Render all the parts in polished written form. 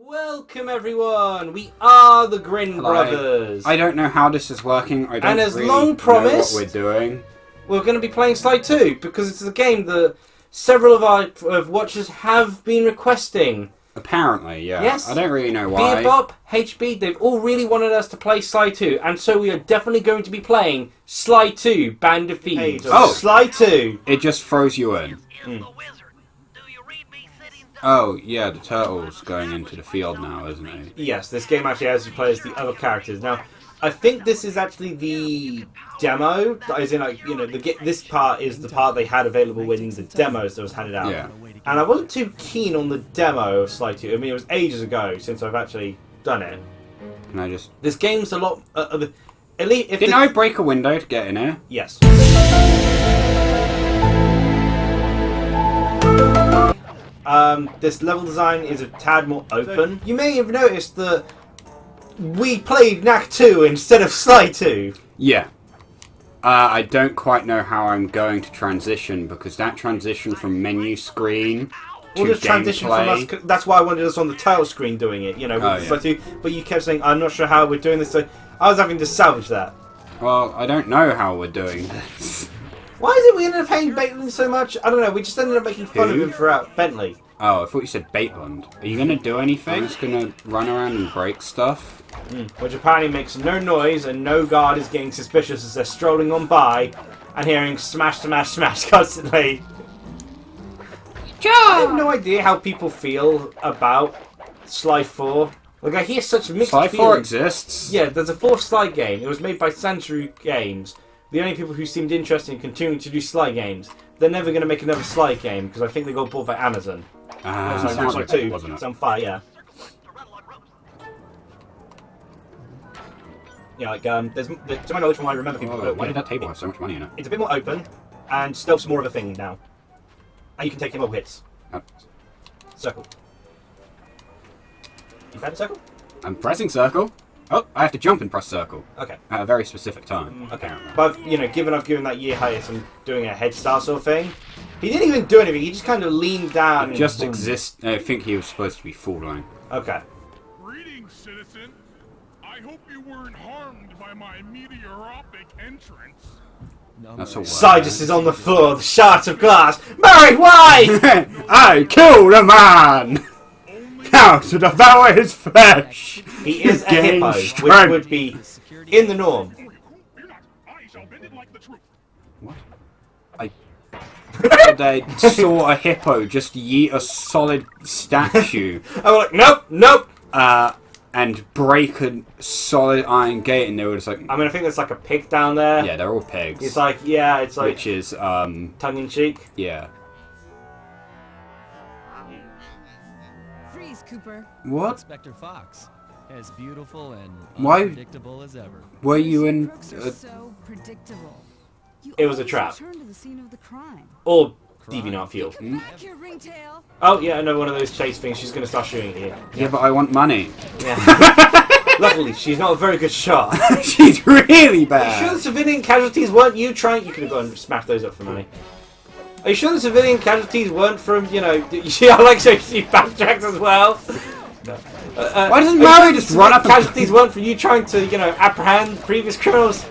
Welcome everyone, we are the Grin Brothers. I don't know how this is working, I don't and as really long promised, know what we're doing. We're going to be playing Sly 2, because it's a game that several of our watchers have been requesting. Apparently, yeah. Yes. I don't really know why. Bebop, HB, they've all really wanted us to play Sly 2, and so we are definitely going to be playing Sly 2, Band of Thieves. Oh! Sly 2! It just froze you in. Oh, yeah, the turtle's going into the field now, isn't he? Yes, this game actually has you play as the other characters. Now, I think this is actually the demo, as in, like, you know, this part is the part they had available in the demos that was handed out. Yeah. And I wasn't too keen on the demo of Sly 2. I mean, it was ages ago since I've actually done it. Can I just... This game's a lot... at least if Didn't I break a window to get in here? Yes. This level design is a tad more open. You may have noticed that we played Knack 2 instead of Sly 2. Yeah. I don't quite know how I'm going to transition, because that transition from menu screen to We'll just transition from us. That's why I wanted us on the title screen doing it, you know, with Sly 2. But you kept saying, I'm not sure how we're doing this, so I was having to salvage that. Well, I don't know how we're doing this. Why is it we ended up paying Bentley so much? I don't know, we just ended up making fun of him throughout Bentley. Oh, I thought you said Baitland. Are you going to do anything? I'm just going to run around and break stuff? Which apparently makes no noise, and no guard is getting suspicious as they're strolling on by and hearing smash, smash, smash constantly. I have no idea how people feel about Sly 4. Like, I hear such mixed Sly feelings. 4 exists? Yeah, there's a fourth Sly game. It was made by Century Games. The only people who seemed interested in continuing to do Sly games. They're never going to make another Sly game, because I think they got bought by Amazon. Sly 2, wasn't it? It's on fire, yeah. Yeah, like, to my knowledge, from what I remember, people why did that table have so much money in it? It's a bit more open, and stealth's more of a thing now. And you can take him all hits. Circle. You found a circle? I'm pressing circle. Oh, I have to jump and press circle. Okay. At a very specific time. Okay. But, you know, given I've given that year hiatus and doing a head start sort of thing, he didn't even do anything, he just kind of leaned down and... Just exist. I think he was supposed to be falling. Okay. Greetings, citizen. I hope you weren't harmed by my meteoropic entrance. That's all. Cyrus is on the floor, the shards of glass. Mary, why? I killed a man! Now to devour his flesh! He is a Gain hippo, strength. which would be in the norm. I shall bend it like the truth. What? I saw a hippo just yeet a solid statue. I was like, nope, nope. And break a solid iron gate, and they were just like... I mean, I think there's like a pig down there. Yeah, they're all pigs. It's like, yeah, it's like... Which is, tongue-in-cheek. yeah. Freeze, Cooper. What? Inspector Fox, as beautiful and Why- unpredictable as ever. Were you in... Crooks are so predictable. You It was a always trap. return to the scene of the crime. Or DeviantArt Fuel. Come back here, Ringtail. Oh, yeah, another one of those chase things. She's going to start shooting at you. Yeah, but I want money. Yeah. Luckily, she's not a very good shot. She's really Are you sure bad. the civilian casualties weren't you trying... You could have gone and smashed those up for money. Are you sure the civilian casualties weren't from, you know... Yeah, I like so she backtracks as well. No. Why doesn't Are you Mario sure just the run up and... casualties weren't from you trying to, you know, apprehend previous criminals?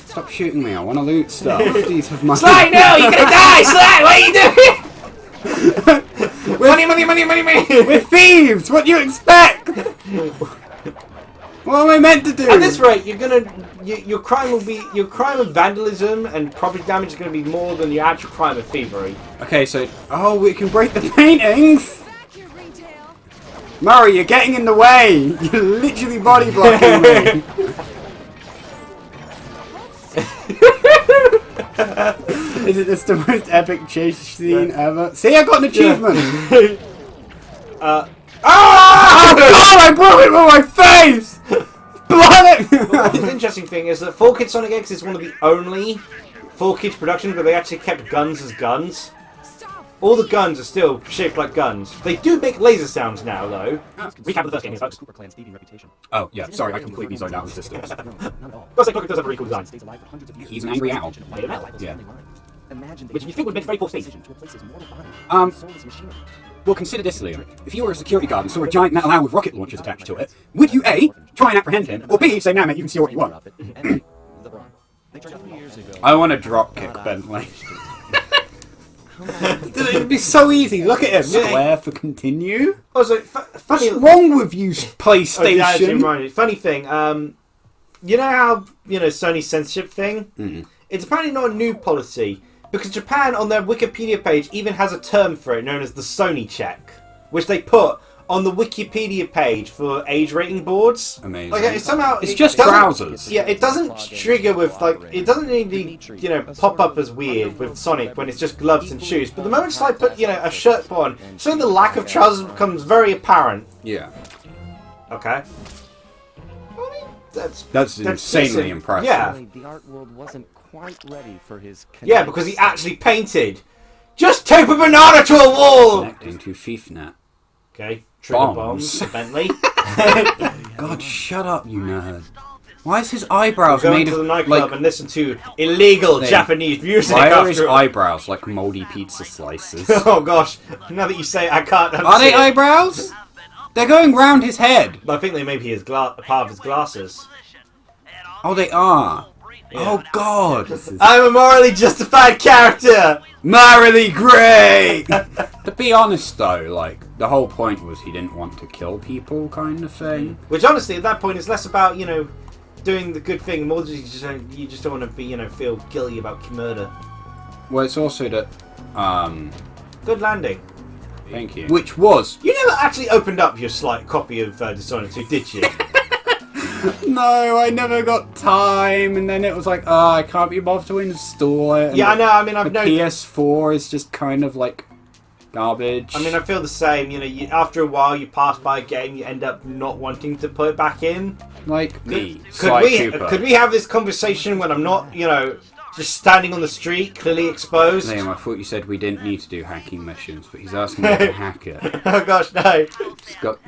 Stop shooting me, I want to loot stuff. These have money. Sly, no! You're gonna die! Sly, what are you doing? Money, money, money, money, money! We're thieves! What do you expect? What am I meant to do? At this rate, you're gonna... Your crime will be... Your crime of vandalism and property damage is gonna be more than your actual crime of thievery. Okay, so... Oh, we can break the paintings! Back here, Ringtail. Murray, you're getting in the way! You're literally body blocking me! Isn't this the most epic chase scene ever? See, I got an achievement! Oh! Oh, I broke it with my face! Blood The interesting thing is that 4-Kid Sonic X is one of the only 4-Kid productions where they actually kept guns as guns. Stop. All the guns are still shaped like guns. They do make laser sounds now, though. Recap of the first game, folks. Oh, yeah, sorry, I completely zoned out of systems. Plus, Clockwork does have a really cool design. He's an angry owl. Yeah. Yeah. Which you think would make very poor speech. Well, consider this, Liam. If you were a security guard and saw a giant metal owl with rocket launchers attached to it, would you A, try and apprehend him, or B, say, nah, mate, you can see what you want? I want to dropkick Bentley. It'd be so easy. Look at him. Square for continue. Also, funny. What's wrong with you, PlayStation? Funny thing. You know how Sony's censorship thing? It's apparently not a new policy because Japan on their Wikipedia page even has a term for it known as the Sony check, which they put on the Wikipedia page for age rating boards. Amazing. Like it's just browsers. Yeah, it doesn't trigger with it doesn't really pop up as weird with Sonic when it's just gloves and shoes. But the moment Sly put a shirt on, so the lack of trousers becomes very apparent. Yeah. Okay. That's insanely impressive. Yeah. The art world wasn't quite ready for his Yeah, because he actually painted. Just tape a banana to a wall. Connecting to FIFNet. Okay. Trigger bombs. Bentley. God, shut up, you nerd. Why is his eyebrows made to of the nightclub and listen to illegal Japanese music? Why are his eyebrows like moldy pizza slices? Oh gosh! Now that you say it, I can't. Are they eyebrows? They're going round his head. I think they may be part of his glasses. Oh, they are. Yeah. Oh God! I'm a morally justified character. Morally great. To be honest, though, like the whole point was he didn't want to kill people, kind of thing. Which, honestly, at that point, is less about doing the good thing, more just you just don't want to be feel guilty about murder. Well, it's also that. Good landing. Thank you. Which was. You never actually opened up your slight copy of Dishonored 2, did you? No, I never got time, and then it was like, oh, I can't be bothered to install it. Yeah, I know. I mean, I've known. The PS4 is just kind of like garbage. I mean, I feel the same. After a while, you pass by a game, you end up not wanting to put it back in. Like me, could we have this conversation when I'm not, just standing on the street, clearly exposed? Liam, I thought you said we didn't need to do hacking missions, but he's asking me to hack it. Oh gosh, no. He's got.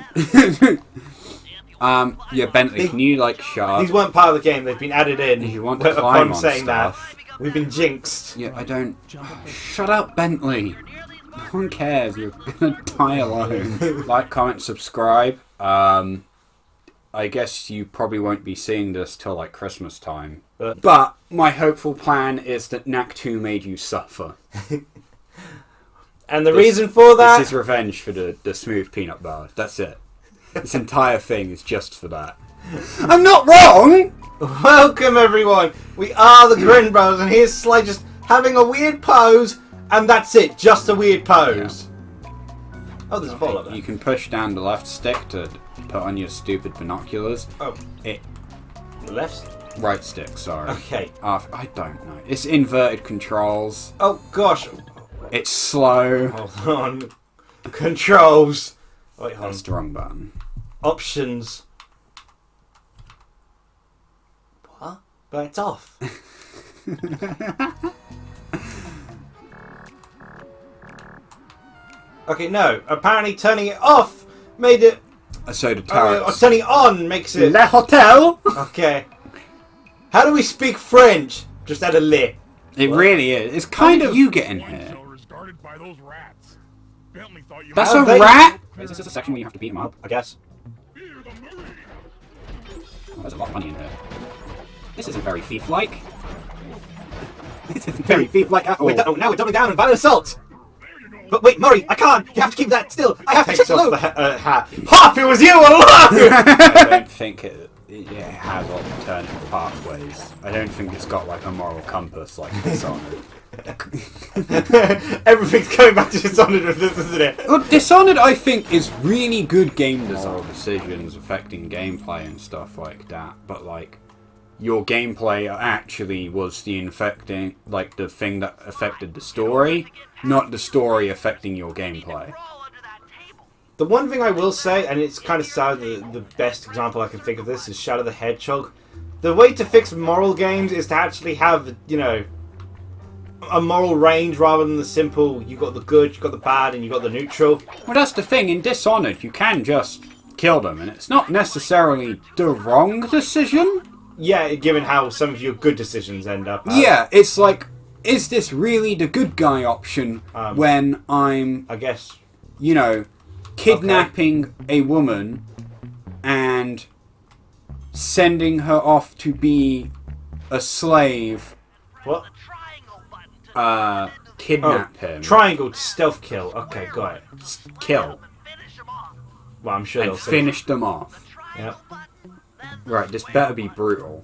Yeah, Bentley, can you shut up? These weren't part of the game. They've been added in. If you want to climb on saying stuff. That, we've been jinxed. Yeah, I don't. Shut up, Bentley. No one cares. You're gonna die alone. Like, comment, subscribe. I guess you probably won't be seeing this till Christmas time. But my hopeful plan is that Knack 2 made you suffer. And the reason for that? This is revenge for the smooth peanut bar. That's it. This entire thing is just for that. I'm not wrong! Welcome, everyone. We are the Grin Brothers, and here's Sly just having a weird pose, and that's it. Just a weird pose. Yeah. Oh, there's a follow there. You can push down the left stick to put on your stupid binoculars. Oh. The left? Right stick, sorry. Okay. I don't know. It's inverted controls. Oh, gosh. It's slow. Hold on. Controls. Wait, hold on. That's the wrong button. Options. What? But it's off. Okay, no. Apparently turning it off made it... So the turrets. Turning it on makes it... Le Hotel! Okay. How do we speak French? Just add a le. It really is. It's kind of you getting here. That's a rat? Is this a section where you have to beat him up? I guess. Oh, there's a lot of money in here. This isn't very thief-like. This isn't very thief-like at all. Wait, now we're doubling down on violent assault. But wait, Murray, I can't. You have to keep that still. I have to take off the hat. Hop, it was you all along! I don't think it has alternative pathways. I don't think it's got a moral compass like Dishonored. Everything's going back to Dishonored with this, isn't it? Well, Dishonored, I think, is really good game design. Decisions affecting gameplay and stuff like that. But, your gameplay actually was the infecting, the thing that affected the story, not the story affecting your gameplay. The one thing I will say, and it's kind of sad, the best example I can think of this is Shadow the Hedgehog. The way to fix moral games is to actually have, a moral range rather than the simple, you got the good, you got the bad, and you got the neutral. Well, that's the thing. In Dishonored, you can just kill them, and it's not necessarily the wrong decision. Yeah, given how some of your good decisions end up. Yeah, it's is this really the good guy option when I'm... I guess you know, kidnapping a woman and sending her off to be a slave. What? Kidnap him. Triangle to stealth kill. Okay, got it. Kill. Well, I'm sure And they'll say. finish them off. Yeah. Right, this better be brutal.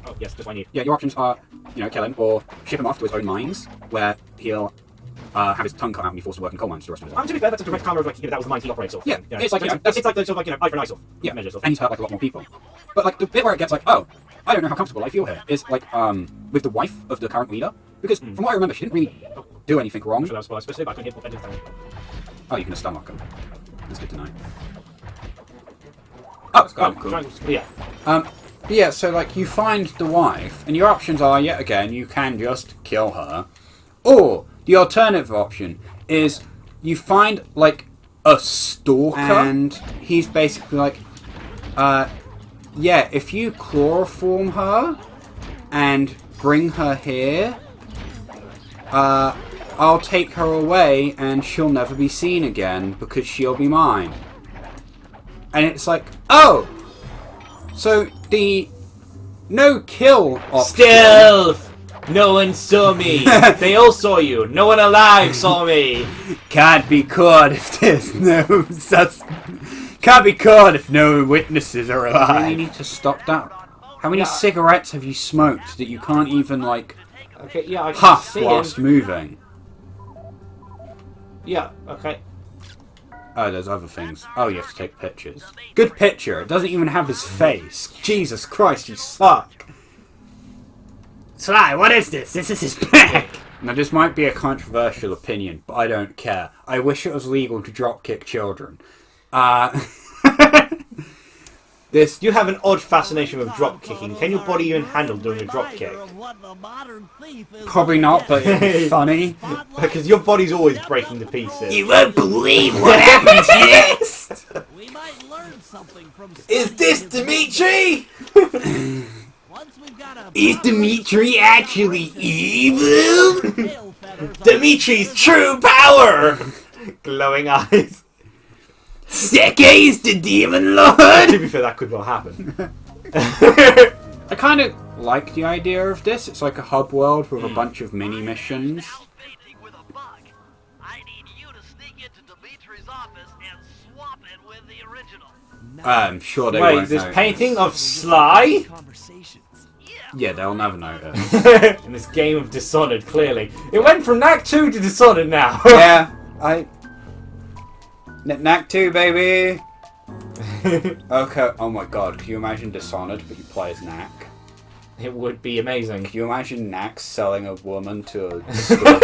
Oh, yes, that's what I need. Yeah, your options are, you know, kill him or ship him off to his own mines, where he'll have his tongue cut out and be forced to work in coal mines for the rest of his life. To be fair, that's a direct counter of like, that was the mine he operates off. Yeah, You know, it's like, you know, it's like the sort of like, eye for an eye sort of Yeah, measure. and he's hurt like a lot more people. But like the bit where it gets like, oh, I don't know how comfortable I feel here, is like with the wife of the current leader, because from what I remember, she didn't really do anything wrong. I'm sure that was what I was supposed to do, but I couldn't hit what Bentley. Oh, you can just stunlock him. That's good to know. Oh, cool. Triangles, yeah. But yeah, so like you find the wife, and your options are yet again you can just kill her, or the alternative option is you find like a stalker, and he's basically like, yeah, if you chloroform her and bring her here, I'll take her away and she'll never be seen again because she'll be mine. And it's like, oh, so the no kill option. Stealth! No one saw me. They all saw you. No one alive saw me. Can't be caught if there's no can't be caught if no witnesses are alive. You really need to stop that. How many cigarettes have you smoked that you can't even like Okay, yeah, I can huff see whilst him. moving? Yeah, okay. Oh, there's other things. Oh, you have to take pictures. Good picture. It doesn't even have his face. Jesus Christ, you suck. Sly, what is this? This is his back. Now, this might be a controversial opinion, but I don't care. I wish it was legal to dropkick children. This You have an odd fascination with drop kicking. Can your body even handle doing a drop kick? probably not, but it's funny. Because your body's always breaking to pieces. You won't believe what happens next. We might learn something from Is this Dimitri? Once we've got a Is Dimitri actually evil? tail feathers Dimitri's true power! Glowing eyes. Seke is the demon lord. To be fair, that could well happen. I kind of like the idea of this. It's like a hub world with a bunch of mini missions. painting with a bug. I need you to sneak into Dimitri's office and swap it with the original. I'm sure they Wait, won't this notice. painting of Sly? Conversations. Yeah, they'll never notice. In this game of Dishonored, clearly. It went from Knack 2 to Dishonored now. Yeah, Knack 2, baby! Okay, oh my god, can you imagine Dishonored, but you play as Knack? It would be amazing. Can you imagine Knack selling a woman to a stalker?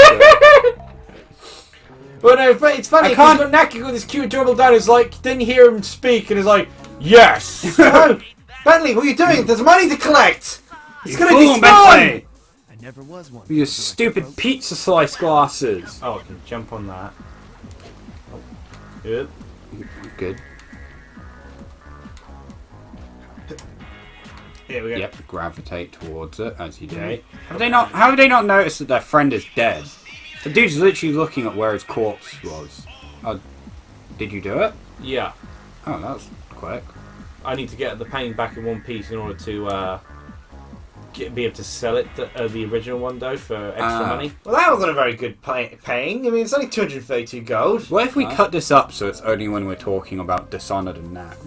Well, no, but it's funny, I because can't- Knack got this cute adorable dad who's like, didn't hear him speak, and is like, yes! No, Bentley, what are you doing? There's money to collect! It's gonna be fun! Bentley! I never was one. Your stupid pizza slice glasses! Oh, I can jump on that. Oh. Yep. Good. Here we go. Yep, gravitate towards it, as you do. Okay. How have they not noticed that their friend is dead? The dude's literally looking at where his corpse was. Did you do it? Yeah. Oh, that was quick. I need to get the painting back in one piece in order to be able to sell it, the original one, though, for extra money. Well, that wasn't a very good paying. I mean, it's only 232 gold. What if we cut this up so it's only when we're talking about Dishonored and Knack?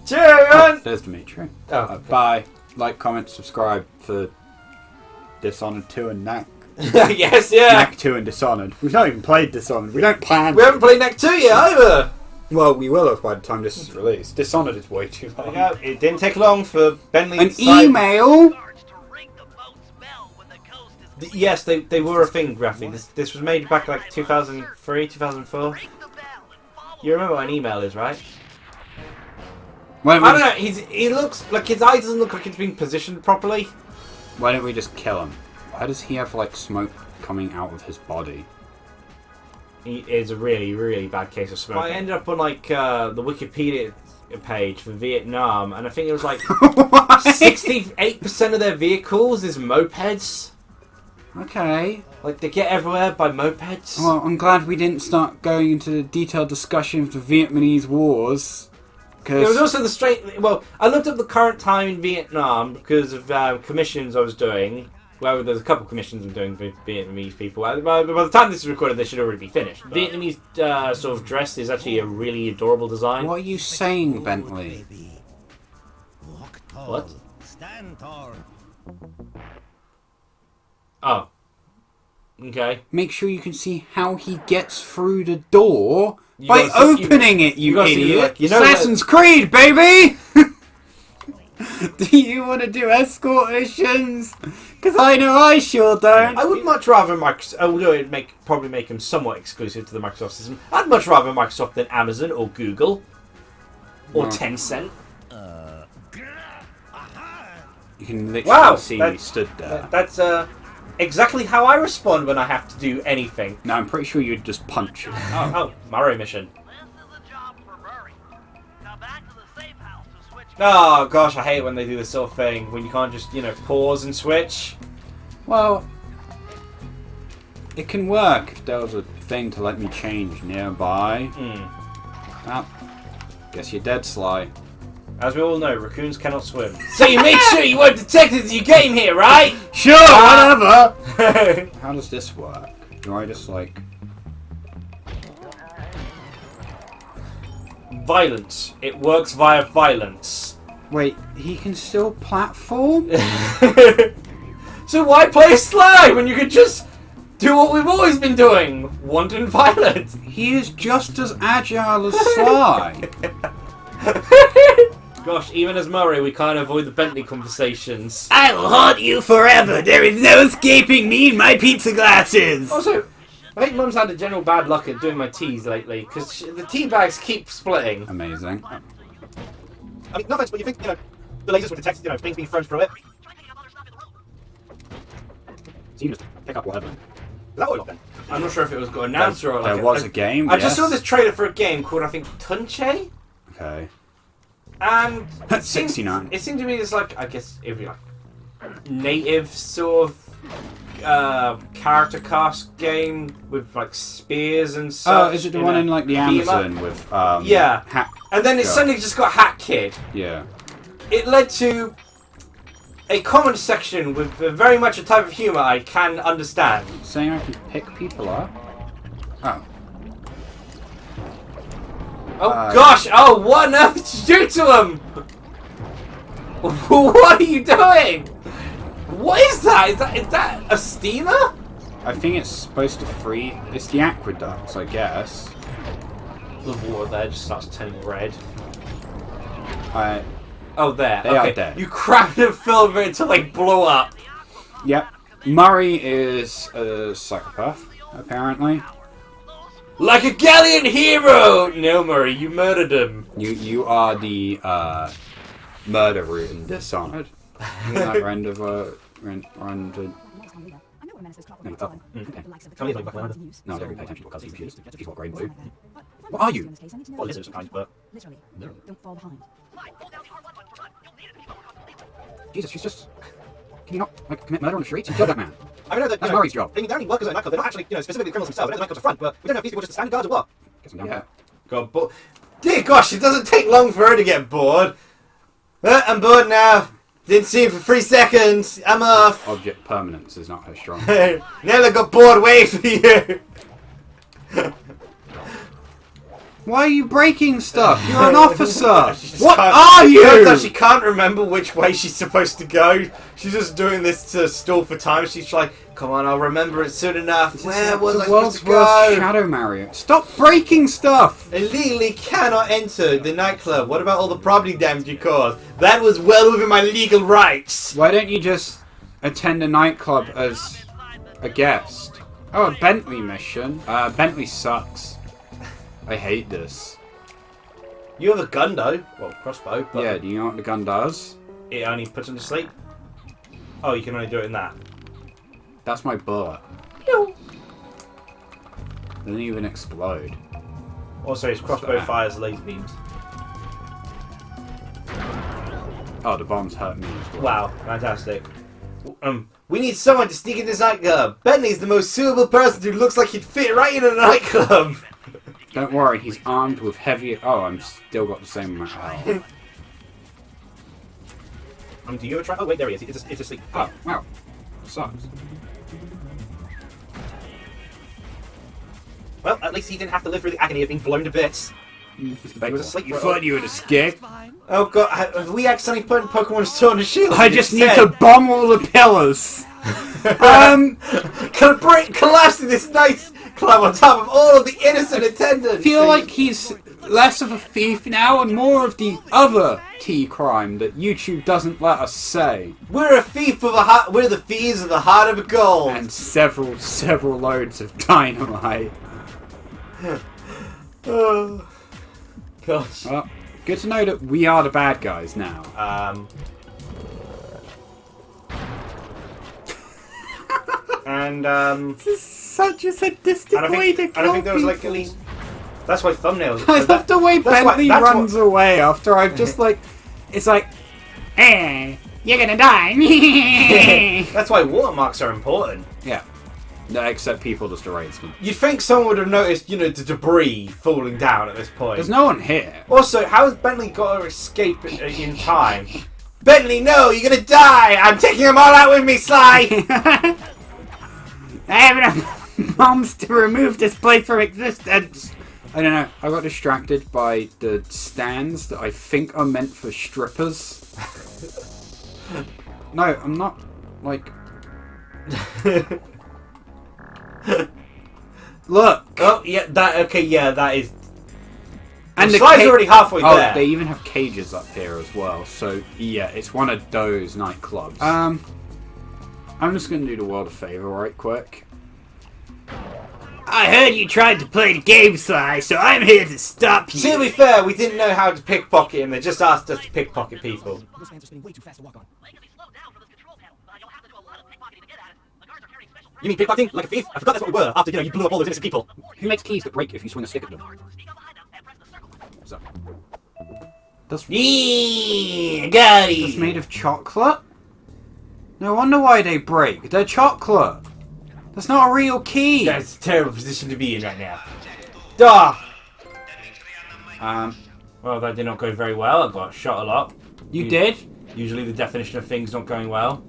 Cheers, everyone! There's Dimitri. Oh. Bye. Like, comment, subscribe for Dishonored 2 and Knack. Yes, yeah. Knack 2 and Dishonored. We've not even played Dishonored. We don't plan. We haven't played Knack 2 yet, either. Well, we will have by the time this is released. Dishonored is way too long. Yeah, it didn't take long for Bentley An to decide- email? guards to ring the boat's bell when the coast is Yes, they were a thing, Graphie. This was made back like 2003, 2004. ring the bell and follow You remember what an email is, right? Why don't I we don't know. He looks like his eye doesn't look like it's being positioned properly. Why don't we just kill him? Why does he have like smoke coming out of his body? He is a really, really bad case of smoke. I ended up on like the Wikipedia page for Vietnam, and I think it was like 68% of their vehicles is mopeds. Okay. Like, they get everywhere by mopeds. Well, I'm glad we didn't start going into the detailed discussion of the Vietnamese wars. There was also the straight. Well, I looked up the current time in Vietnam because of commissions I was doing. Well, there's a couple of commissions I'm doing for Vietnamese people. By the time this is recorded, they should already be finished. Vietnamese sort of dress is actually a really adorable design. What are you saying, Bentley? Walk tall. What? Stand tall. Oh. Okay. Make sure you can see how he gets through the door You by gotta see- opening it, you gotta see, idiot! like, you know Assassin's Creed, baby! Do you want to do escort missions? Because I know I sure don't. I would much rather Microsoft, although it probably make them somewhat exclusive to the Microsoft system. I'd much rather Microsoft than Amazon or Google or Well. Tencent. You can literally Wow, see that- me stood there. That's exactly how I respond when I have to do anything. No, I'm pretty sure you'd just punch him. Oh, Mario mission. This is a job for Murray. Come back to the safe house to switch. Oh gosh, I hate when they do this sort of thing when you can't just pause and switch. Well, it can work if there was a thing to let me change nearby. Ah, guess you're dead, Sly. As we all know, raccoons cannot swim. So you make sure you weren't detected as you came here, right? Sure, whatever! How does this work? Do I just like... Violence. It works via violence. Wait, he can still platform? So why play Sly when you could just do what we've always been doing? Wanton violence. He is just as agile as Sly. Gosh, even as Murray, we can't avoid the Bentley conversations. I will haunt you forever. There is no escaping me and my pizza glasses. Also, I think Mum's had a general bad luck at doing my teas lately, because the tea bags keep splitting. Amazing. I mean, no offense, but you think, the lasers would detect, things being thrown through it? So you just pick up whatever. Is that what then? I'm not sure if it was got announced or like There was a game, I just yes. saw this trailer for a game called, I think, Tunche? Okay. And That's 69. It seemed to me it's like, I guess it'd be like native sort of character cast game with like spears and such. Oh, is it the one a in like the beam up. Amazon with Yeah. Hack? And then it Go. suddenly just got Hack Kid. Yeah. It led to a comment section with very much a type of humour I can understand. Saying I can pick people up. Oh. Oh gosh! Oh, what on earth did you do to him? What are you doing? What is that? Is that a steamer? I think it's supposed to free. It's the aqueducts, I guess. The water there just starts turning red. I. Oh, there. They okay. are dead. You crammed and filled it until they blow up. Yep. Murray is a psychopath, apparently. Like a gallant hero! No, Murray, you murdered him. You are the murderer in Dishonored. Isn't that Rend of No, I don't really pay attention to what colours he uses. She's got grey and blue. What are you? Well, lizards, kind, but... Don't fall behind. Jesus, she's just... Can you not like commit murder on the streets? You killed that man. I know that That's Murray's job. they're only workers at a nightclub. They're not actually, specifically criminals themselves. They're nightclubs front, but we don't know if these people are just standing guards or what. Guess I'm down here. Got bored. Dear gosh, it doesn't take long for her to get bored. I'm bored now. Didn't see him for 3 seconds. I'm off. Object permanence is not her strong. Never got bored waiting for you. Why are you breaking stuff? You're an officer! She just What can't- are you? Turns out she can't remember which way she's supposed to go. She's just doing this to stall for time. She's like, come on, I'll remember it soon enough. Where was I the supposed world's to worst go? Shadow Mario. Stop breaking stuff! Illegally cannot enter the nightclub. What about all the property damage you caused? That was well within my legal rights. Why don't you just attend a nightclub as a guest? Oh, a Bentley mission. Bentley sucks. I hate this. You have a gun though. Well, crossbow. But Yeah, do you know what the gun does? it only puts him to sleep. Oh, you can only do it in that. That's my bullet. Doesn't even explode. Also, his crossbow What's that? fires laser beams. Oh, the bombs hurt me as well. Wow, fantastic. We need someone to sneak in this nightclub. Bentley's the most suitable person who looks like he'd fit right in a nightclub. Don't worry, he's armed with heavy... Oh, I'm still got the same amount of health. Do you ever try? Oh wait, there he is. It's asleep. Oh, wow. Sucks. Well, at least he didn't have to live through the agony of being blown to bits. He was asleep. You thought you would escape? Oh god, have we accidentally put Pokemon's Sword and Shield? I just need to bomb all the pillars. Collapsing this nice club on top of all of the innocent attendants. I feel like he's less of a thief now and more of the other T-crime that YouTube doesn't let us say. We're a thief of a heart. We're the thieves of the heart of gold. And several loads of dynamite. Oh, gosh. Well, good to know that we are the bad guys now. This is such a sadistic way to kill I don't think there was like people. at least. That's why thumbnails. I love the way Bentley runs away after I've just like, it's like, you're gonna die. That's why watermarks are important. Yeah. No, except people just erase them. You'd think someone would have noticed, the debris falling down at this point. There's no one here. Also, how has Bentley got to escape in time? Bentley, no, you're gonna die! I'm taking them all out with me, Sly! I have enough bombs to remove this place from existence. I don't know. I got distracted by the stands that I think are meant for strippers. No, I'm not, like... Look! Oh, yeah, that is... And the Sly's already halfway there. Oh, they even have cages up here as well. So, yeah, it's one of those nightclubs. I'm just going to do the world a favour right quick. I heard you tried to play the game, Sly, so I'm here to stop you. See, to be fair, we didn't know how to pickpocket him. They just asked us to pickpocket people. Those fans are spinning way too fast to walk on. Well, you can be slowed down for this control panel. You'll have to do a lot of pickpocketing to get at it. The guards are carrying special... You mean pickpocketing? Like a thief? I forgot that's what we were, after, you blew up all those innocent people. Who makes keys that break if you swing a stick at them? Sneak up behind them and press the circle button. So, that's got it. It's made of chocolate? No wonder why they break. They're chocolate. That's not a real key. That's a terrible position to be in right now. Duh! Well, that did not go very well. I got shot a lot. You did? Usually the definition of things not going well.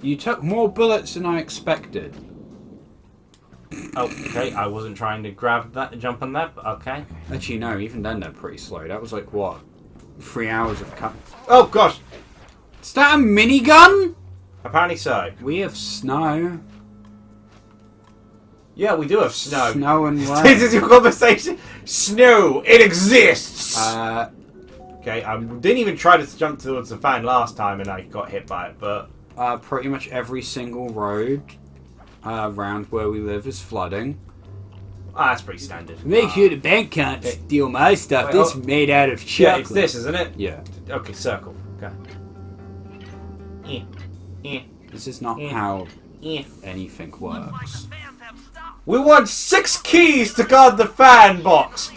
You took more bullets than I expected. Oh, okay. I wasn't trying to grab that, jump on that, but okay. Actually, no, even then they're pretty slow. That was like, what? 3 hours of cut. Oh, gosh! Is that a minigun? Apparently so. We have snow. Yeah, we do have snow. Snow and rain. This is your conversation? Snow! It exists! Okay, I didn't even try to jump towards the fan last time and I got hit by it, but... Pretty much every single road around where we live is flooding. That's pretty standard. Make sure the bank can't steal my stuff. Wait, This is made out of chocolate. Yeah, it's this, isn't it? Yeah. Okay, circle. Okay. This is not how anything works. We want 6 keys to guard the fan box!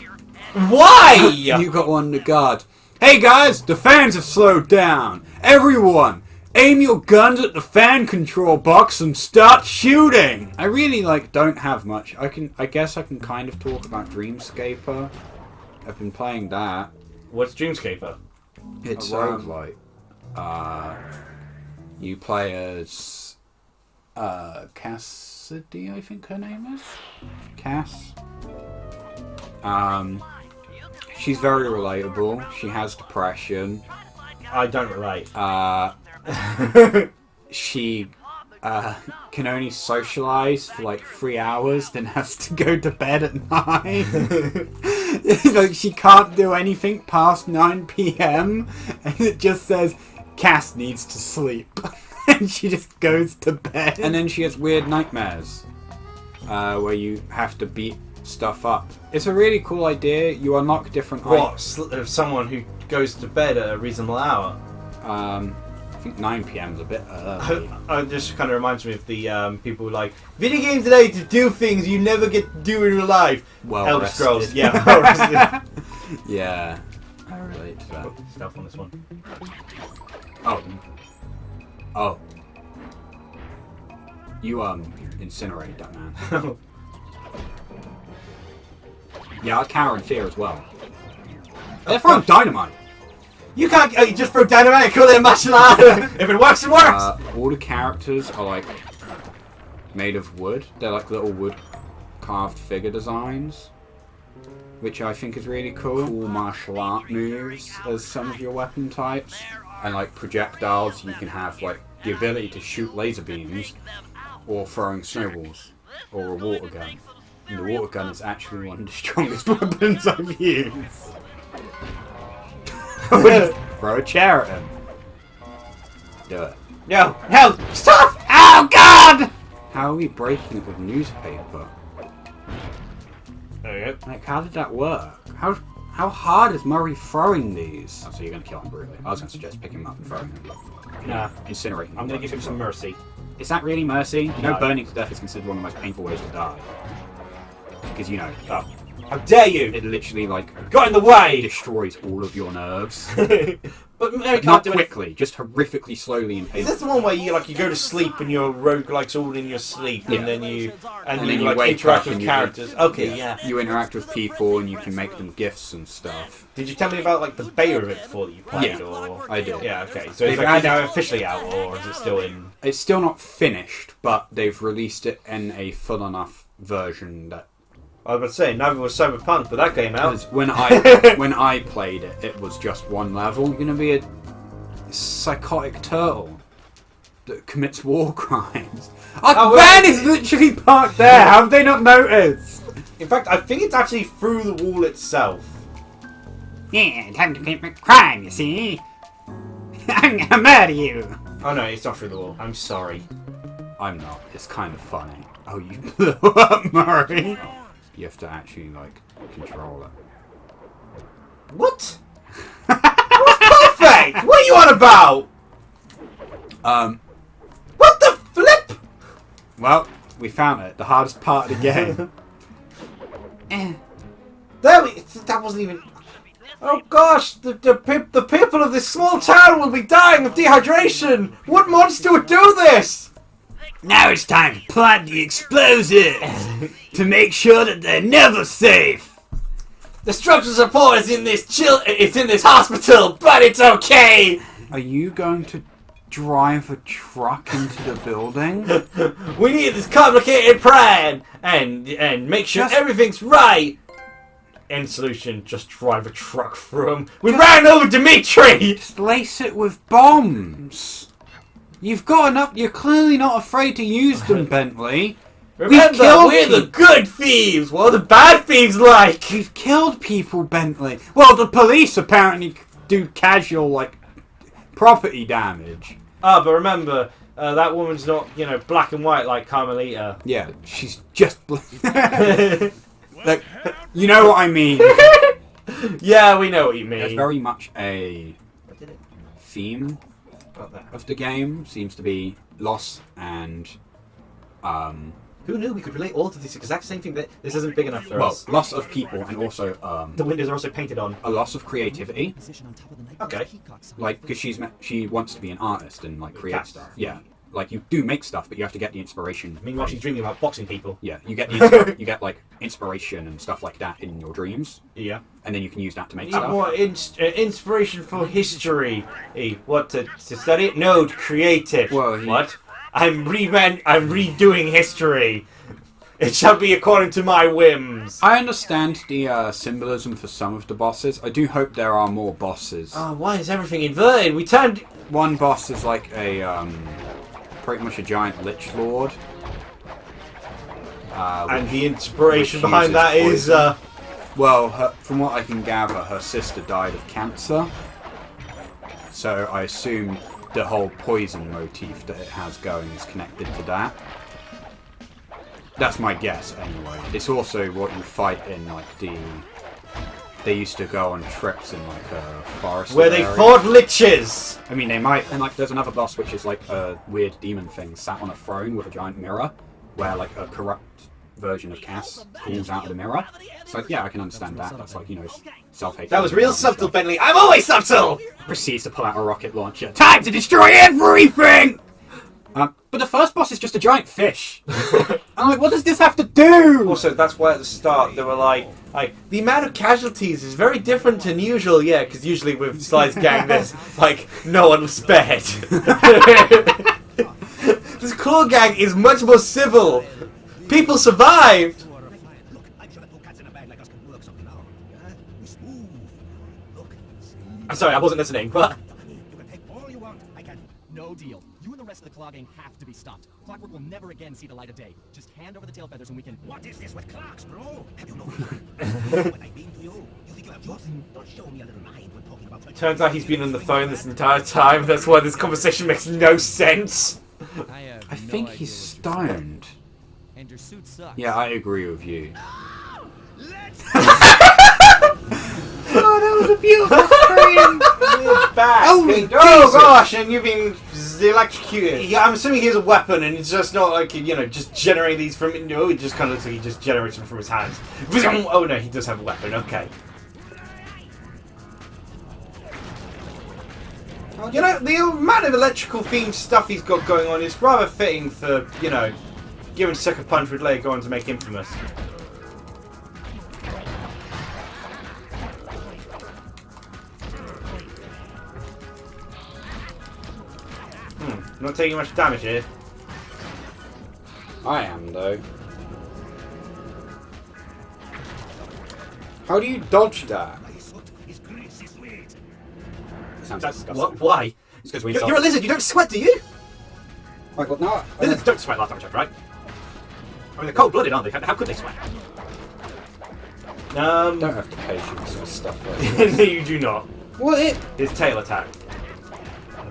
Why?! You got one to guard. Hey guys, the fans have slowed down. Everyone, aim your guns at the fan control box and start shooting. I really don't have much. I guess I can kind of talk about Dreamscaper. I've been playing that. What's Dreamscaper? It's a roguelite. You play as Cassidy, I think her name is. Cass. She's very relatable. She has depression. I don't relate. She can only socialize for like 3 hours, then has to go to bed at 9. She can't do anything past 9 PM, and it just says Cass needs to sleep. And she just goes to bed. And then she has weird nightmares where you have to beat stuff up. It's a really cool idea. You unlock different someone who goes to bed at a reasonable hour? I think 9 PM is a bit early. It just kind of reminds me of the people like video games today to do things you never get to do in real life. Well Elder rested. Scrolls, yeah. Well rested. Yeah, I relate to that. Stealth on this one. Oh. You incinerated that man. Yeah, I'd cower in fear as well. They're throwing dynamite. You can't. You just throw dynamite and call it a martial art. If it works, it works. All the characters are like made of wood. They're like little wood carved figure designs, which I think is really cool. Cool martial art moves as some of your weapon types, and like projectiles. You can have like the ability to shoot laser beams, or throwing snowballs, or a water gun. And the water gun is actually one of the strongest weapons I've used. Throw a chair at him. Do it. No, no, stop! Oh God! How are we breaking it with newspaper? There you go. Like, how did that work? How hard is Murray throwing these? Oh, so you're gonna kill him brutally. I was gonna suggest picking him up and throwing him. Nah, Incinerating him. I'm gonna give him some mercy. Is that really mercy? You know, No. burning to death is considered one of the most painful ways to die. Because, you know, Oh, how dare you! it literally, like, Got in the way! destroys all of your nerves. But Mary can't Not do it. quickly, just horrifically slowly and Is painfully. this the one where you go to sleep and your roguelike's all in your sleep, Yeah. and then you then you like wake interact up with and you- characters? Okay, yeah. You interact with people and you can make them gifts and stuff. Did you tell me about like the beta of it before that you played? Yeah, or I did. Yeah, okay. So They've is it added- now officially out, or is it still in? It's still not finished, but they've released it in a full enough version that I was about to say neither was Cyberpunk, but that came out. because when I played it, it was just one level. You're gonna be a psychotic turtle that commits war crimes. Oh, A van wait. is literally parked there. Have they not noticed? In fact, I think it's actually through the wall itself. Yeah, time to commit a crime. You see, I'm gonna murder you. Oh no, it's not through the wall. I'm sorry. I'm not. It's kind of funny. Oh, you blew up, Murray. You have to actually like control it. What? Perfect! What are you on about? What the flip? Well, we found it. The hardest part of the game. That wasn't even. Oh gosh, the people of this small town will be dying of dehydration. What monster would do this? Now it's time to plant the explosives to make sure that they're never safe. The structural support is in this it's in this hospital, but it's okay. Are you going to drive a truck into the building? We need this complicated plan and make sure everything's right. End solution: just drive a truck through him. We ran over Dimitri. Just lace it with bombs. You've got enough. You're clearly not afraid to use them, Bentley. Remember, killed we're the people. good thieves. What are the bad thieves like? We've killed people, Bentley. Well, the police apparently do casual, like, property damage. Ah, but remember, that woman's not, black and white like Carmelita. Yeah, she's just... Like, you know what I mean. Yeah, we know what you mean. There's very much a What did it? theme About that. of the game. Seems to be loss and... Who knew we could relate all to this exact same thing? That this isn't big enough for well, us. loss of people and also The windows are also painted on. a loss of creativity. Position on top of the night. Okay. Like, because she wants to be an artist and, like, create Cat. stuff. Yeah. Like, you do make stuff, but you have to get the inspiration. Meanwhile, she's dreaming about boxing people. Yeah, you get you get, like, inspiration and stuff like that in your dreams. Yeah. And then you can use that to make Need stuff. more inspiration for history. What, to study it? No, to create it. Well, What? I'm redoing history. It shall be according to my whims. I understand the symbolism for some of the bosses. I do hope there are more bosses. Oh, why is everything inverted? We turned... One boss is like a, pretty much a giant lich lord. And the inspiration which behind uses that is... poison. Well, from what I can gather, her sister died of cancer. So I assume the whole poison motif that it has going is connected to that. That's my guess, anyway. It's also what you fight in, like, the... They used to go on trips in, like, a forest where they area. fought liches. I mean, they might... And, like, there's another boss which is, like, a weird demon thing sat on a throne with a giant mirror, where, like, a corrupt version of Cass falls out of the mirror. So, yeah, I can understand that. That's, like, self-hate. That was real subtle, Bentley. I'm always subtle! Proceeds to pull out a rocket launcher. Time to destroy everything! But the first boss is just a giant fish. I'm like, what does this have to do? Also, that's why at the start they were like the amount of casualties is very different than usual. Yeah, because usually with Sly's gang, there's like no one was spared. This claw gang is much more civil. People survived. Look, I'm sure that two cats in a bag like us can work something out. Yeah? We smooth. Look, I'm sorry, I wasn't listening. But you can take all you want. I can. No deal. You and the rest of the Claw gang have to be stopped. Clockwork will never again see the light of day. Just hand over the tail feathers and we can... What is this with clocks, bro? Have you no fear? What I mean to you? You think you have yours? Don't show me a little mind when talking about... turns out he's been on the phone this entire time. That's why this conversation makes no sense. I think he's stoned. And your suit sucks. Yeah, I agree with you. Oh, that was a beautiful scream! Back. Oh gosh, and you've been electrocuted. Yeah, I'm assuming he has a weapon, and it's just not like just generate these from. No, it just kind of looks like he just generates them from his hands. Oh no, he does have a weapon. Okay. The amount of electrical themed stuff he's got going on is rather fitting for giving Sucker Punch would later go on to make Infamous. Not taking much damage here. I am, though. How do you dodge that? My suit is greasy sweet. Sounds disgusting. What? Why? It's because You're a lizard. You don't sweat, do you? Right, well, now... Lizards don't sweat last time I checked, right? I mean, they're cold-blooded, aren't they? How could they sweat? don't have the patience for stuff like this. No, you do not. Well, His tail attack.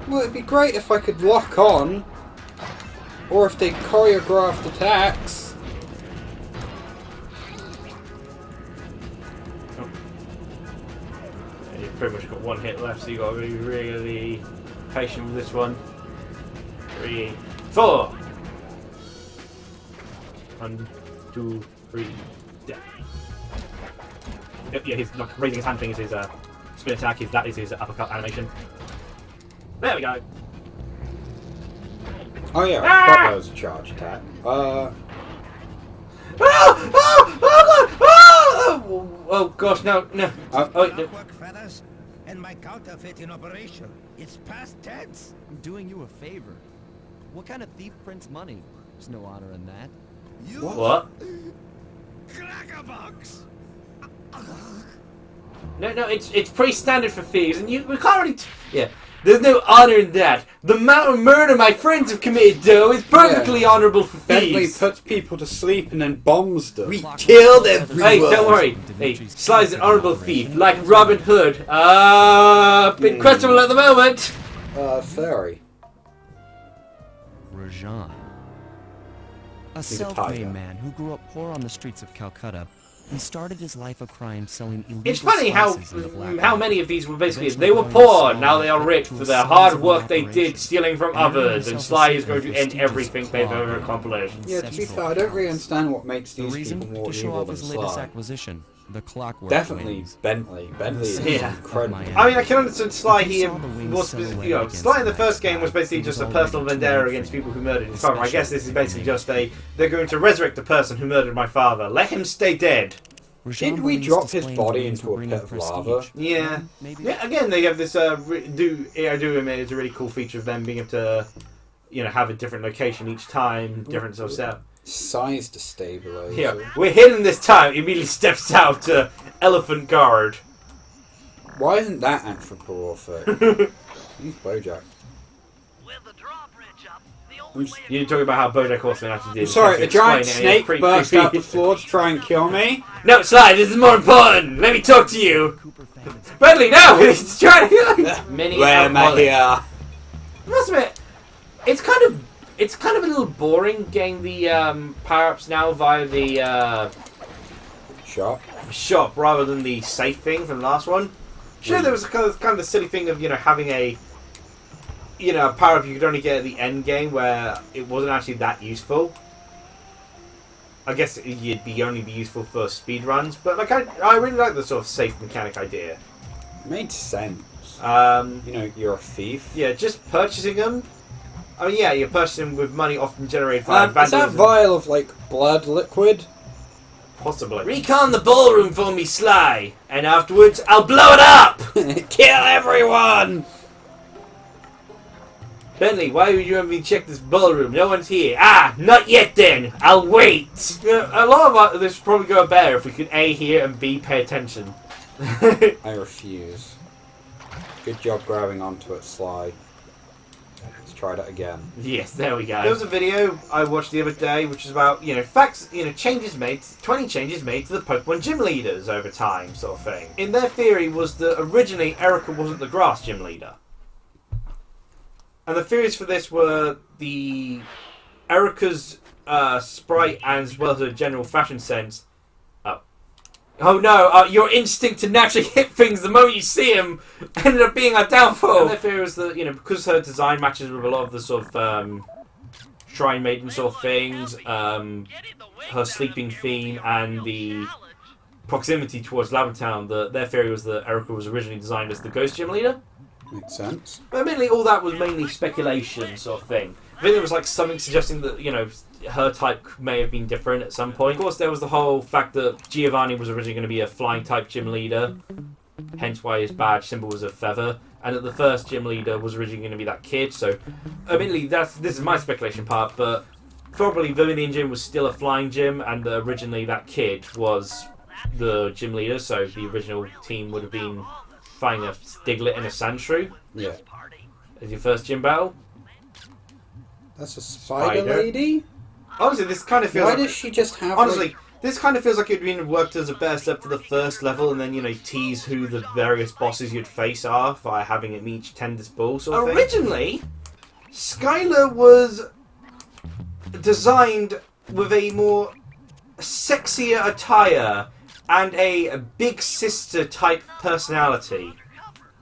it'd be great if I could lock on, or if they choreographed attacks. Oh. You've pretty much got one hit left, so you've got to be really patient with this one. 3, 4. 1, 2, 3. Yeah. Yeah, he's like raising his hand thing is his spin attack. That is his uppercut animation. There we go. Oh yeah, I forgot there was a charge attack. Oh gosh, no. Clockwork feathers and my counterfeit in operation. It's past tense. I'm doing you a favor. What kind of thief prints money? There's no honor in that. You What? crackerbox. No, it's pretty standard for thieves, and we can't really. Yeah, there's no honor in that. The amount of murder my friends have committed, though, is perfectly honorable for Bentley thieves. puts people to sleep and then bombs them. We killed everyone. Hey, don't worry. Hey, Sly's an honorable thief, like Robin Hood. Bit questionable at the moment. Fairy. Rajan. A a self-made tiger. man who grew up poor on the streets of Calcutta and started his life of crime selling illegal It's funny spices in the black how many of these were basically they were poor, now they are rich for the hard work they did stealing from others, and Sly is going to end everything they've ever accomplished. Yeah, to be fair, I don't really understand what makes The these reason? people more To show evil off than his latest Sly. acquisition, the Clockwork Definitely Wings. Bentley. Bentley is Yeah. incredible. I mean, I can understand Sly If you here saw the wings was, silhouetted against Sly in the the first night game was sky, basically he just a was personal already vendetta too against late. people who murdered his The father. I guess this is basically just they're going to resurrect the person who murdered my father. Let him stay dead. Rajan Did we believes drop his displaying body the wings into will a bring pit him of prestige. lava? Yeah. Maybe Yeah, again, they have this, I do admit it's a really cool feature of them being able to, have a different location each time, different sort of setup. Size destabilizer. Yeah, we're hidden this time, immediately steps out to Elephant Guard. Why isn't that anthropomorphic? Use Bojack. With the drawbridge up, the only way You're talking about how Bojack Horseman actually did. I'm sorry, a giant Explain it, and it's snake pretty burst creepy. out the floor to try and kill me? No, Sly, this is more important. Let me talk to you. Cooper fans. Bentley, no! He's trying to mini Where am I alcoholic. here? I must admit, it's kind of a little boring getting the power-ups now via the Shop. shop rather than the safe thing from the last one. Sure, there was kind of the silly thing of having a power-up you could only get at the end game where it wasn't actually that useful. I guess you'd only be useful for speed runs, but I really like the sort of safe mechanic idea. Made sense. Um, You're a thief. Yeah, just purchasing them Oh yeah, you're purchasing with money often generated by Is that vandalism. vial of, like, blood liquid? Possibly. Recon the ballroom for me, Sly, and afterwards I'll blow it up! Kill everyone! Bentley, why would you want me to check this ballroom? No one's here. Ah, not yet then. I'll wait. A lot of this would probably go better if we could A, hear, and B, pay attention. I refuse. Good job grabbing onto it, Sly. Let's try that again. Yes, there we go. There was a video I watched the other day, which is about, facts, changes made, 20 changes made to the Pokemon gym leaders over time, sort of thing. In their theory was that originally Erica wasn't the grass gym leader. And the theories for this were the Erica's sprite as well as her general fashion sense. Oh no, your instinct to naturally hit things the moment you see them ended up being a downfall. And their theory was that, because her design matches with a lot of the sort of Shrine Maiden sort of things, her sleeping theme and the proximity towards Lavatown, their theory was that Erica was originally designed as the Ghost Gym Leader. Makes sense. But admittedly, all that was mainly speculation sort of thing. I think there was like something suggesting that, her type may have been different at some point. Of course, there was the whole fact that Giovanni was originally going to be a flying type gym leader, hence why his badge symbol was a feather, and that the first gym leader was originally going to be that kid. So, admittedly, this is my speculation part, but probably Vermilion Gym was still a flying gym, and originally that kid was the gym leader, so the original team would have been fighting a Diglett and a Sandshrew. Yeah. As your first gym battle. That's a spider lady? Honestly, this kind of feels Why like... does she just have... Honestly, this kind of feels like it'd been worked as a better step for the first level, and then, tease who the various bosses you'd face are by having it meet Tender's Ball sort of thing. Originally, Skylar was designed with a more sexier attire and a big sister type personality.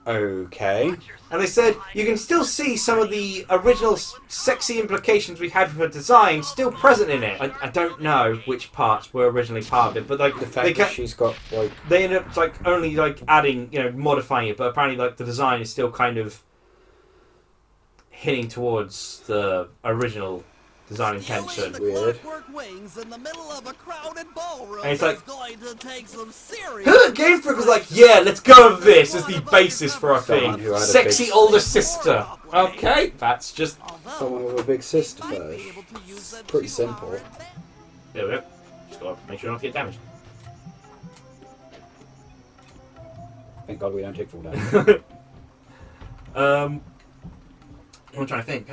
Okay. And they said you can still see some of the original sexy implications we had with her design still present in it. I don't know which parts were originally part of it, but like the fact that she's got like they ended up only adding, modifying it, but apparently the design is still kind of hitting towards the original design intention. Weird. And it's like, Game Freak was like, yeah, let's go with this as the basis for our thing. Sexy older sister. Okay, that's just someone with a big sister fetish. It's pretty simple. There we go. Just gotta make sure not to get damaged. Thank God we don't take full damage. I'm trying to think.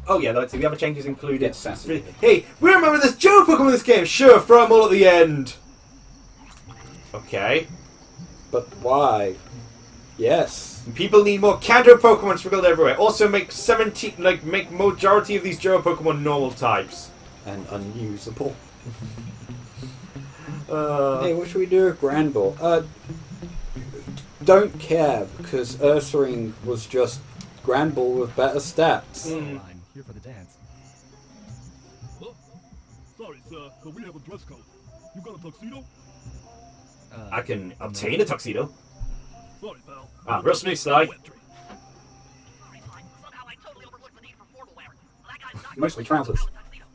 Oh yeah, let's see. The other changes included. Yes, hey, we remember this Joe Pokemon in this game. Sure, throw them all at the end. Okay. But why? Yes. People need more Kanto Pokemon sprinkled everywhere. Also, make make majority of these Joe Pokemon normal types and unusable. Hey, what should we do with Granbull? Don't care because Ursaring was just Granbull with better stats. I'm here for the dance. Oh, sorry, sir, but we have a dress code. You got a tuxedo? I can obtain a tuxedo. Sorry, pal. Real smooth, Sly. Mostly trousers.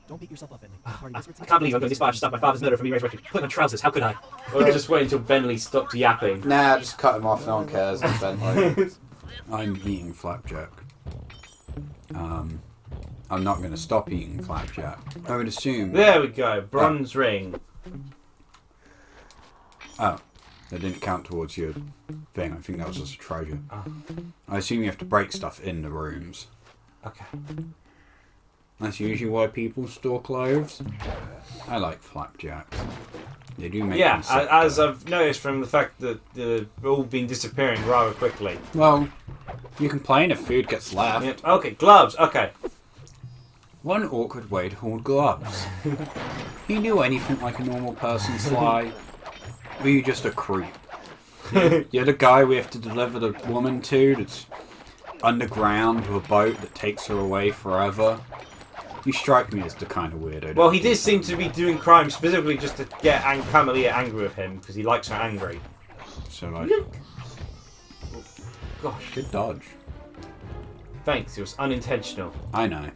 Don't beat yourself up, Bentley. I can't believe I'm going this far to stop my father's murder from me resurrected. Put on trousers, how could I? Or just wait until Bentley stopped yapping. Nah, just cut him off, no one cares. It's Bentley. I'm eating flapjack. I'm not going to stop eating flapjack. I would assume... There we go, bronze ring. Oh, that didn't count towards your thing. I think that was just a treasure. I assume you have to break stuff in the rooms. Okay. That's usually why people store clothes. I like flapjacks. They do make yeah, them sick, as though. I've noticed from the fact that they've all been disappearing rather quickly. Well, you complain if food gets left. Yeah. Okay, gloves, okay. One awkward way to hold gloves. You do anything like a normal person, Sly? Or are you just a creep? You're the guy we have to deliver the woman to that's underground to a boat that takes her away forever. You strike me as the kind of weirdo. Well, he did seem to be doing crime specifically just to get Camellia angry with him, because he likes her angry. So, like... Gosh. Good dodge. Thanks, it was unintentional. I know.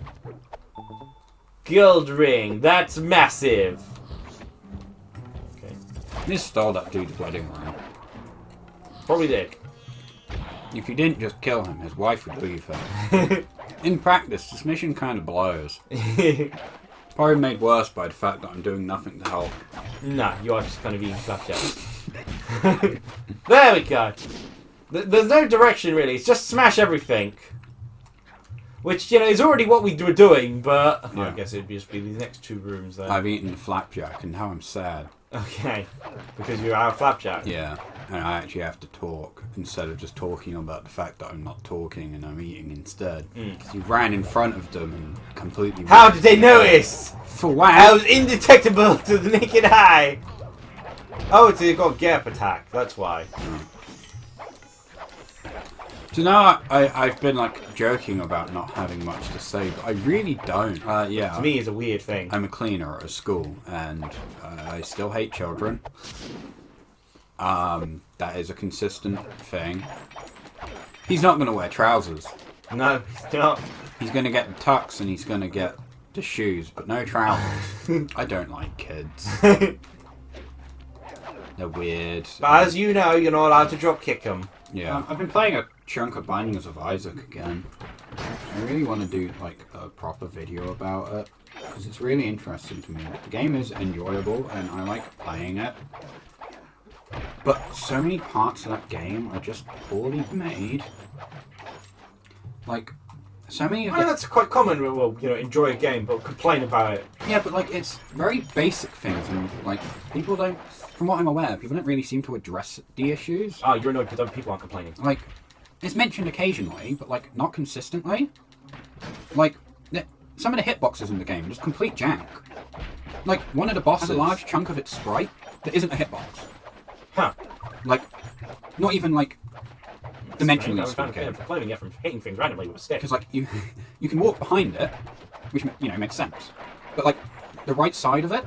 Gold ring, that's massive. Okay. This stole that dude's wedding ring. Probably did. If you didn't just kill him, his wife would leave him. In practice, this mission kind of blows. Probably made worse by the fact that I'm doing nothing to help. Nah, you are just kind of eating flapjacks. There we go. There's no direction really. It's just smash everything. Which, you know, is already what we were doing, but Yeah. I guess it'd just be these next two rooms then. I've eaten the flapjack and now I'm sad. Okay, because you're out of flapjack. Yeah, and I actually have to talk instead of just talking about the fact that I'm not talking and I'm eating instead. Because you ran in front of them and completely... How did they notice? For what? I was indetectable to the naked eye. Oh, it's got gap attack. That's why. So now I've been like joking about not having much to say, but I really don't. Yeah. To me, it's a weird thing. I'm a cleaner at a school, and I still hate children. That is a consistent thing. He's not going to wear trousers. No, he's not. He's going to get the tux and he's going to get the shoes, but no trousers. I don't like kids. They're weird. But as you know, you're not allowed to drop kick them. Yeah. I've been playing a chunk of Bindings of Isaac again. I really want to do like a proper video about it because it's really interesting to me. The game is enjoyable and I like playing it, but so many parts of that game are just poorly made. Like so many of I mean, that's quite common. Well, you know, enjoy a game but complain about it. Yeah, but like it's very basic things and like people don't, from what I'm aware, people don't really seem to address the issues. Oh, you're annoyed because other people aren't complaining. Like, it's mentioned occasionally, but like not consistently. Like, some of the hitboxes in the game are just complete jank. Like, one of the bosses has a large chunk of its sprite that isn't a hitbox. Huh. Like, not even like dimensionally speaking. Complaining from hitting things randomly with a stick. Because like you can walk behind it, which you know makes sense. But like the right side of it,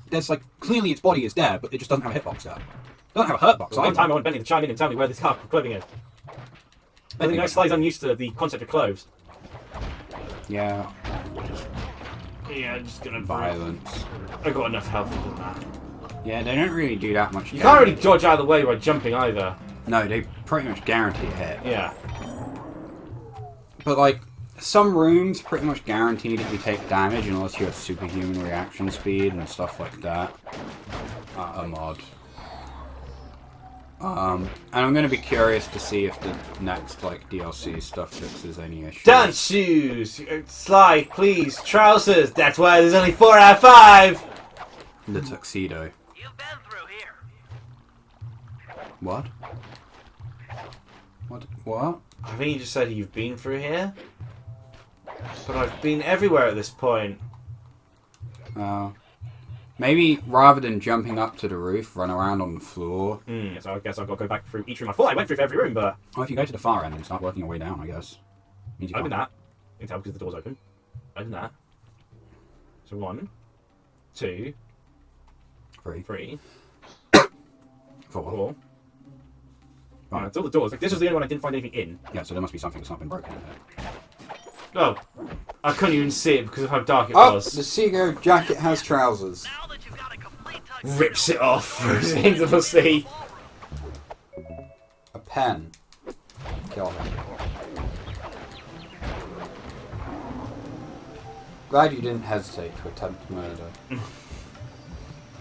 there's like clearly its body is there, but it just doesn't have a hitbox there. It doesn't have a hurt box. One time I want Bentley to chime in and tell me where this car clothing is. I think no Sly's unused to the concept of clothes. Yeah. Yeah, I'm just gonna Violence. I got enough health than that. Yeah, they don't really do that much. You can't really dodge out of the way by jumping either. No, they pretty much guarantee a hit. Yeah. But like, some rooms pretty much guarantee that you take damage unless you have superhuman reaction speed and stuff like that. A mod. And I'm gonna be curious to see if the next like DLC stuff fixes any issues. Dance shoes! Sly, please, trousers! That's why there's only 4 out of 5! The tuxedo. You've been through here. What? What? I think you just said you've been through here. But I've been everywhere at this point. Maybe rather than jumping up to the roof, run around on the floor. So I guess I've got to go back through each room. I thought I went through every room, but... Well, if you go to the far end and start working your way down, I guess. Means you Open can't. that. You can tell because the door's open. Open that. So 1, 2, 3, 3, 4. 4. Right. That's all the doors. Like, this was the only one I didn't find anything in. Yeah, so there must be something that's not been broken in here. Oh. I couldn't even see it because of how dark it Oh, was. the Seago jacket has trousers. Now that you've got a complete tuxedo, Rips it off into the sea. A pen. Kill him. Glad you didn't hesitate to attempt murder.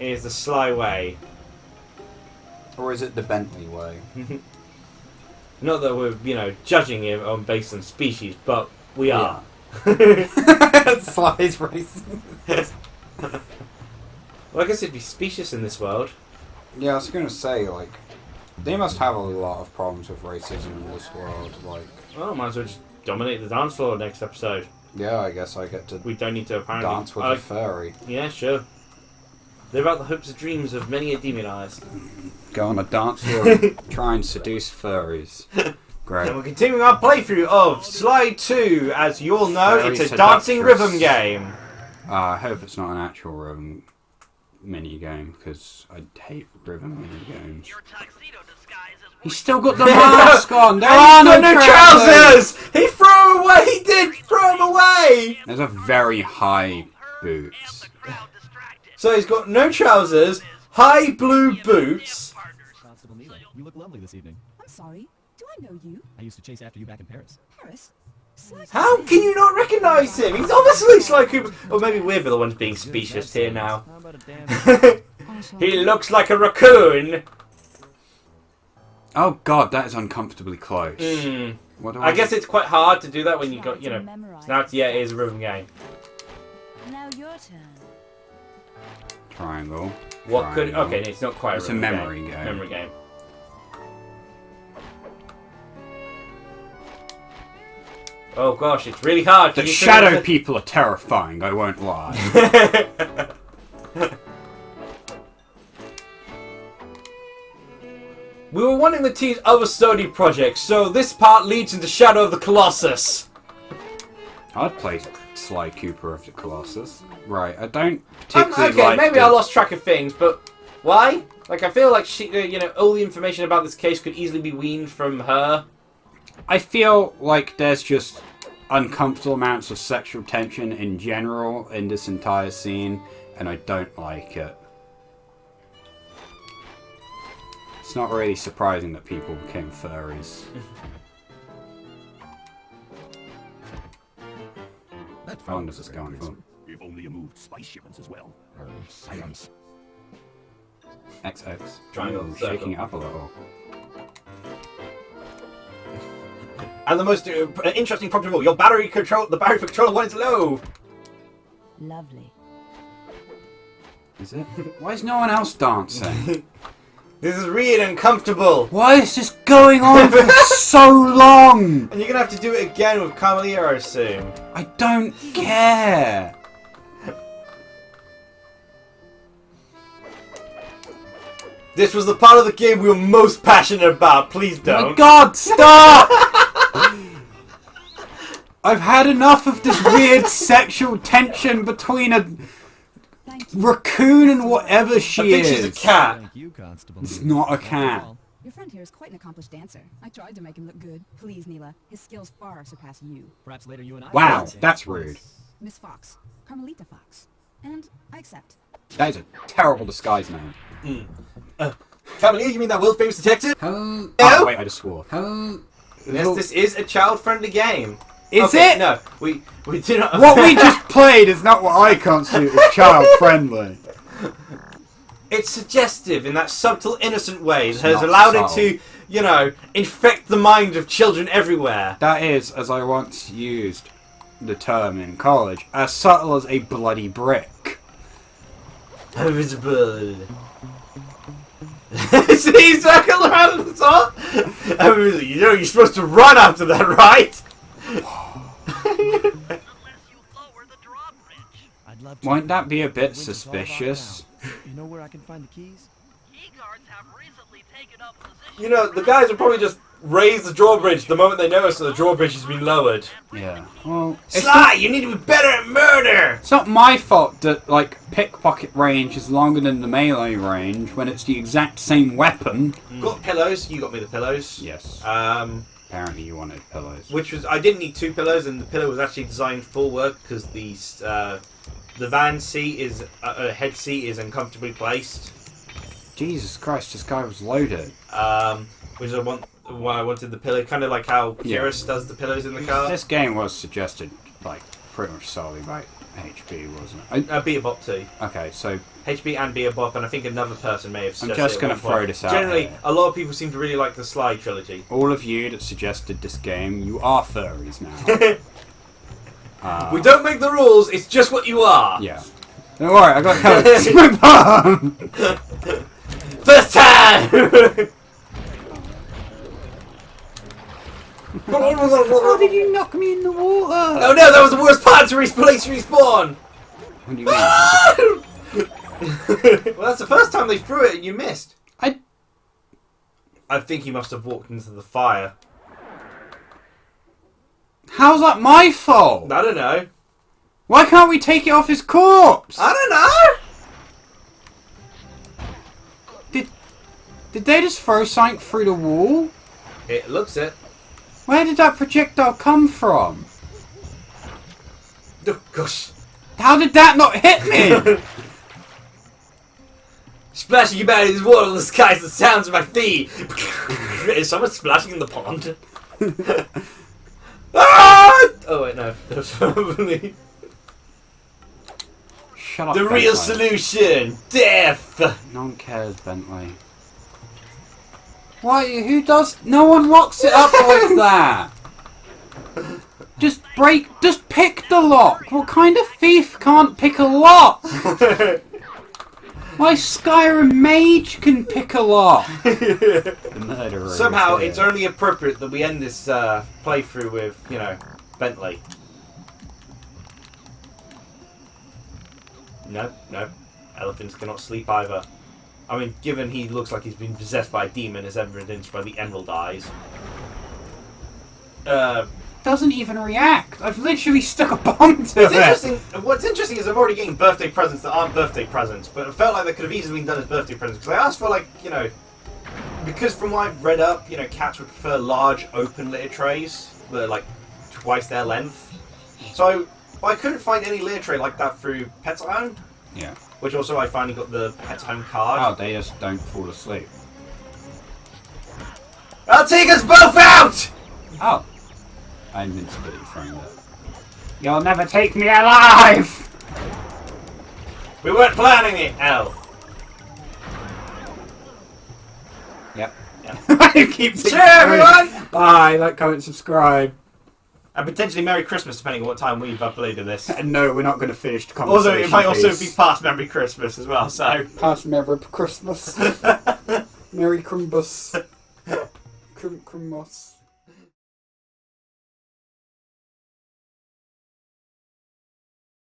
Here's the Sly way. Or is it the Bentley way? Not that we're, you know, judging it on based on species, but we are. Sly's racist. Well, I guess it'd be specious in this world. Yeah, I was gonna say, like, they must have a lot of problems with racism in this world, like... Well, might as well just dominate the dance floor next episode. Yeah, I guess I get to We don't need to apparently... dance with a furry. Yeah, sure. Live out the hopes and dreams of many a demonized. Go on a dance floor, try and seduce furries. Great. And we're continuing our playthrough of Sly 2. As you all know, Very it's a dancing seductress. rhythm game. I hope it's not an actual rhythm mini game, because I hate rhythm mini games. your tuxedo disguise He's still got the mask on. There And are he's got no no trousers. trousers! He threw them away! He did throw them away! There's a very high boots. So he's got no trousers, high blue boots. Constable Neela, you look lovely this evening. I'm sorry. Do I know you? I used to chase after you back in Paris. Paris? How can you not recognise him? He's obviously Sly Cooper. Or maybe we're the ones being specious here now. How about a damn... He looks like a raccoon. Oh god, that is uncomfortably close. What do I guess it's quite hard to do that when you got, you know. Now, yeah, it is a rhythm game. Now your turn. Triangle. What could? Triangle. Okay, it's not quite. It's a rhythm memory game. Memory game. Oh gosh, it's really hard. The Can you shadow figure people are terrifying, I won't lie. it- We were wanting the team's other Sony project, so this part leads into Shadow of the Colossus. I'd play Sly Cooper of the Colossus. Right, I don't particularly Okay, like maybe I lost track of things, but why? Like, I feel like she, you know, all the information about this case could easily be weaned from her. I feel like there's just uncomfortable amounts of sexual tension in general in this entire scene, and I don't like it. It's not really surprising that people became furries. How long does this go on for? If only you moved spice shipments as well. Silence. XX. Triangle, Ooh, circle. shaking it up a little. And the most interesting problem of all, the battery for controller 1 is low. Lovely. Is it? Why is no one else dancing? This is really uncomfortable. Why is this going on for so long? And you're gonna have to do it again with Camillero soon. I don't care. This was the part of the game we were most passionate about. Please Oh don't. my god, stop! I've had enough of this weird sexual tension between a Thank you. raccoon and whatever she I think is. she's a cat. Thank you, Constable. It's Neela. not a cat. Your friend here is quite an accomplished dancer. I tried to make him look good. Please, Neela. His skills far surpass you. Perhaps later you and I... Wow, will dance that's twice. rude. Miss Fox. Carmelita Fox. And I accept. That is a terrible disguise name. Camillero, you mean that world famous detective? Oh, No. wait, I just swore. Yes, this is a child-friendly game. Is Okay, it? No, we do not. What we just played is not what I constitute as child-friendly. It's suggestive in that subtle, innocent way that It's has not allowed subtle. it to, you know, infect the mind of children everywhere. That is, as I once used the term in college, as subtle as a bloody brick. Invisible. See, circle around at the top. You know, you're supposed to run after that, right? Unless you lower the drawbridge. I'd love to. Won't that be a bit The winter's all suspicious? locked down. You know where I can find the keys? Key guards have recently taken up positions. You know, the guys will probably just raise the drawbridge the moment they notice that the drawbridge has been lowered. Yeah. Well, Sly, you need to be better at murder! it's not my fault that, like, pickpocket range is longer than the melee range when it's the exact same weapon. Got pillows. You got me the pillows. Yes. Apparently you wanted pillows. Which was, I didn't need 2 pillows, and the pillow was actually designed for work because the van seat is head seat is uncomfortably placed. Jesus Christ, this guy was loaded. Which is why I wanted the pillow, kind of like how Kyrus does the pillows in the car. This game was suggested, like, pretty much solely by HB, wasn't it? Beer Bop too. Okay, so HB and Beer Bop, and I think another person may have I'm suggested just it going at to one point. throw this out Generally, here. a lot of people seem to really like the Sly Trilogy. All of you that suggested this game, you are furries now. We don't make the rules, it's just what you are. Yeah. Don't worry, I got covered. It's my bomb! First time! How did you knock me in the water? Oh no, that was the worst part to respawn! What do you mean? Well, that's the first time they threw it and you missed. I think he must have walked into the fire. How's that my fault? I don't know. Why can't we take it off his corpse? I don't know! Did they just throw something through the wall? It looks it. Where did that projectile come from? Oh, gosh. How did that not hit me? Splashing about in water in the skies, the sounds of my feet. Is someone splashing in the pond? Ah! Oh wait, no. That was probably Shut up, the Bentley. real solution. Death. No one cares, Bentley. Why? Who does? No one locks it up like that. Just pick the lock. What kind of thief can't pick a lock? My Skyrim mage can pick a lock. The murderer. Somehow, it's only appropriate that we end this playthrough with, you know, Bentley. No. Elephants cannot sleep either. I mean, given he looks like he's been possessed by a demon, as evidenced by the emerald eyes. Doesn't even react. I've literally stuck a bomb to it. What's interesting is I'm already getting birthday presents that aren't birthday presents, but it felt like they could have easily been done as birthday presents. Because I asked for, like, you know, because from what I've read up, you know, cats would prefer large open litter trays that are like twice their length. So I couldn't find any litter tray like that through Pets Home. Yeah. Which also I finally got the Pets Home card. Oh, they just don't fall asleep. I'll take us both out! Oh. I invincibility framed it. You'll never take me alive! We weren't planning it, L. Yep. Yeah. I keep Sure, everyone! Bye, like, comment, subscribe. And potentially Merry Christmas, depending on what time we've uploaded this. And no, we're not going to finish the conversation. Although it might also be past Merry Christmas as well, so... Past Merry Christmas. Merry Crimbus. Crimbus.